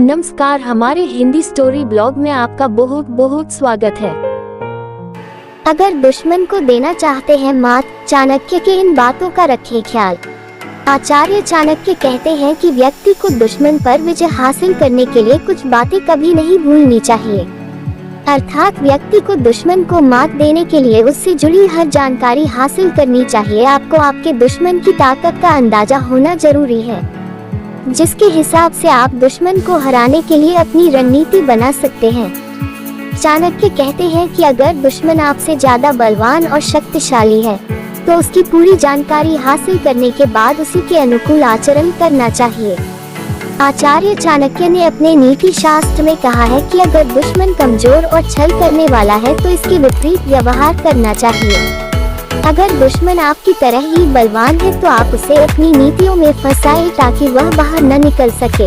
नमस्कार, हमारे Hindi story blog में आपका बहुत बहुत स्वागत है। अगर दुश्मन को देना चाहते हैं मात, चाणक्य के इन बातों का रखें ख्याल। आचार्य चाणक्य कहते हैं कि व्यक्ति को दुश्मन पर विजय हासिल करने के लिए कुछ बातें कभी नहीं भूलनी चाहिए। अर्थात व्यक्ति को दुश्मन को मात देने के लिए उससे जुड़ी हर जानकारी हासिल करनी चाहिए। आपको आपके दुश्मन की ताकत का अंदाजा होना जरूरी है, जिसके हिसाब से आप दुश्मन को हराने के लिए अपनी रणनीति बना सकते हैं। चाणक्य कहते हैं कि अगर दुश्मन आपसे ज्यादा बलवान और शक्तिशाली है तो उसकी पूरी जानकारी हासिल करने के बाद उसी के अनुकूल आचरण करना चाहिए। आचार्य चाणक्य ने अपने नीति शास्त्र में कहा है कि अगर दुश्मन कमजोर और छल करने वाला है तो इसके विपरीत व्यवहार करना चाहिए। अगर दुश्मन आपकी तरह ही बलवान है तो आप उसे अपनी नीतियों में फंसाएं ताकि वह बाहर न निकल सके।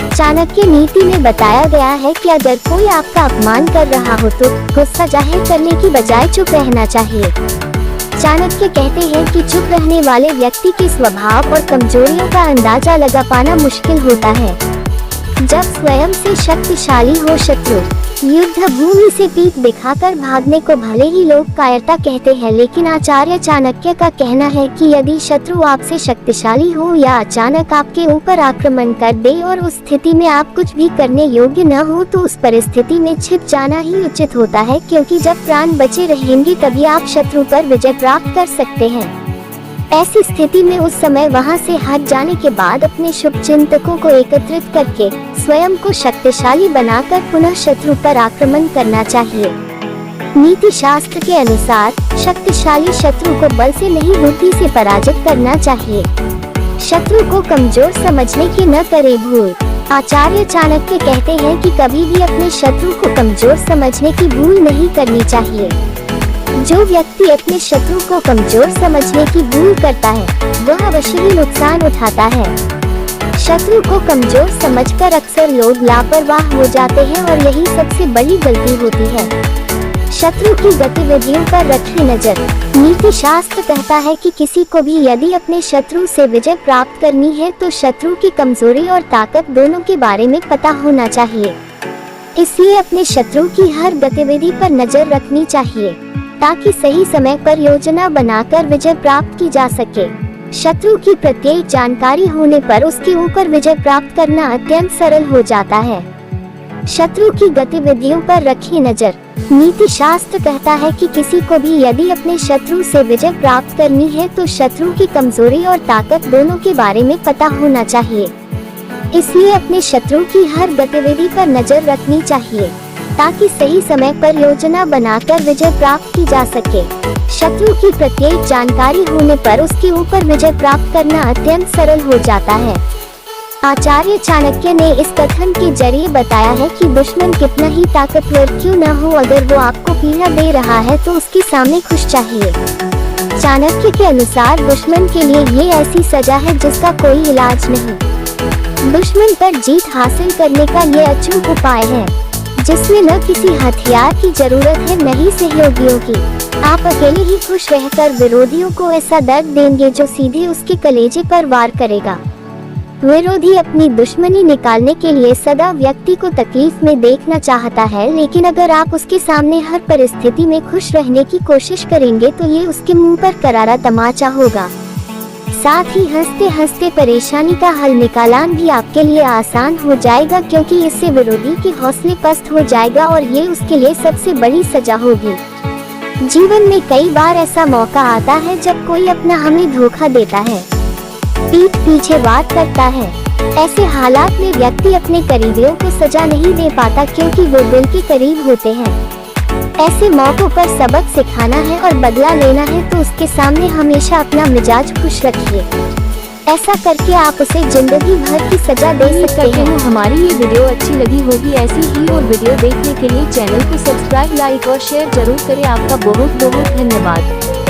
चाणक्य नीति में बताया गया है कि अगर कोई आपका अपमान कर रहा हो तो गुस्सा जाहिर करने की बजाय चुप रहना चाहिए। चाणक्य कहते हैं कि चुप रहने वाले व्यक्ति के स्वभाव और कमजोरियों का अंदाजा लगा पाना मुश्किल होता है। जब स्वयं से शक्तिशाली हो शत्रु, युद्ध भूमि से पीठ दिखाकर भागने को भले ही लोग कायरता कहते हैं, लेकिन आचार्य चाणक्य का कहना है कि यदि शत्रु आपसे शक्तिशाली हो या अचानक आपके ऊपर आक्रमण कर दे और उस स्थिति में आप कुछ भी करने योग्य न हो तो उस परिस्थिति में छिप जाना ही उचित होता है, क्योंकि जब प्राण बचे रहेंगे तभी आप शत्रु पर विजय प्राप्त कर सकते हैं। ऐसी स्थिति में उस समय वहां से हट जाने के बाद अपने शुभचिंतकों को एकत्रित करके स्वयं को शक्तिशाली बनाकर पुनः शत्रु पर आक्रमण करना चाहिए। नीति शास्त्र के अनुसार शक्तिशाली शत्रु को बल से नहीं बुद्धि से पराजित करना चाहिए। शत्रु को कमजोर समझने की न करे भूल। आचार्य चाणक्य कहते हैं कि कभी भी अपने शत्रु को कमजोर समझने की भूल नहीं करनी चाहिए। जो व्यक्ति अपने शत्रु को कमजोर समझने की भूल करता है वह अवश्य ही नुकसान उठाता है। शत्रु को कमजोर समझकर अक्सर लोग लापरवाह हो जाते हैं और यही सबसे बड़ी गलती होती है। शत्रु की गतिविधियों पर रखी नजर। नीति शास्त्र कहता है कि किसी को भी यदि अपने शत्रु से विजय प्राप्त करनी है तो शत्रु की कमजोरी और ताकत दोनों के बारे में पता होना चाहिए। इसलिए अपने शत्रु की हर गतिविधि पर नजर रखनी चाहिए ताकि सही समय पर योजना बनाकर विजय प्राप्त की जा सके। शत्रु की प्रत्येक जानकारी होने पर उसके ऊपर विजय प्राप्त करना अत्यंत सरल हो जाता है। शत्रु की गतिविधियों पर रखी नजर। नीति शास्त्र कहता है कि किसी को भी यदि अपने शत्रु से विजय प्राप्त करनी है तो शत्रु की कमजोरी और ताकत दोनों के बारे में पता होना चाहिए। इसलिए अपने शत्रु की हर गतिविधि पर नजर रखनी चाहिए ताकि सही समय पर योजना बनाकर विजय प्राप्त की जा सके। शत्रु की प्रत्येक जानकारी होने पर उसके ऊपर विजय प्राप्त करना अत्यंत सरल हो जाता है। आचार्य चाणक्य ने इस कथन के जरिए बताया है कि दुश्मन कितना ही ताकतवर क्यों न हो, अगर वो आपको पीड़ा दे रहा है तो उसके सामने खुश चाहिए। चाणक्य के अनुसार दुश्मन के लिए ये ऐसी सजा है जिसका कोई इलाज नहीं। दुश्मन पर जीत हासिल करने का ये अचूक उपाय है जिसमें न किसी हथियार की जरूरत है न ही सहयोगियों की। आप अकेले ही खुश रहकर विरोधियों को ऐसा दर्द देंगे जो सीधे उसके कलेजे पर वार करेगा। विरोधी अपनी दुश्मनी निकालने के लिए सदा व्यक्ति को तकलीफ में देखना चाहता है, लेकिन अगर आप उसके सामने हर परिस्थिति में खुश रहने की कोशिश करेंगे तो ये उसके मुंह पर करारा तमाचा होगा। साथ ही हंसते हंसते परेशानी का हल निकालना भी आपके लिए आसान हो जाएगा, क्योंकि इससे विरोधी के हौसले पस्त हो जाएगा और ये उसके लिए सबसे बड़ी सजा होगी। जीवन में कई बार ऐसा मौका आता है जब कोई अपना हमें धोखा देता है, पीठ पीछे बात करता है। ऐसे हालात में व्यक्ति अपने करीबियों को सजा नहीं दे पाता क्योंकि वो दिल के करीब होते हैं। ऐसे मौकों पर सबक सिखाना है और बदला लेना है तो उसके सामने हमेशा अपना मिजाज खुश रखिए। ऐसा करके आप उसे जिंदगी भर की सजा दे सकते हैं। हमारी ये वीडियो अच्छी लगी होगी। ऐसी ही और वीडियो देखने के लिए चैनल को सब्सक्राइब, लाइक और शेयर जरूर करें। आपका बहुत बहुत धन्यवाद।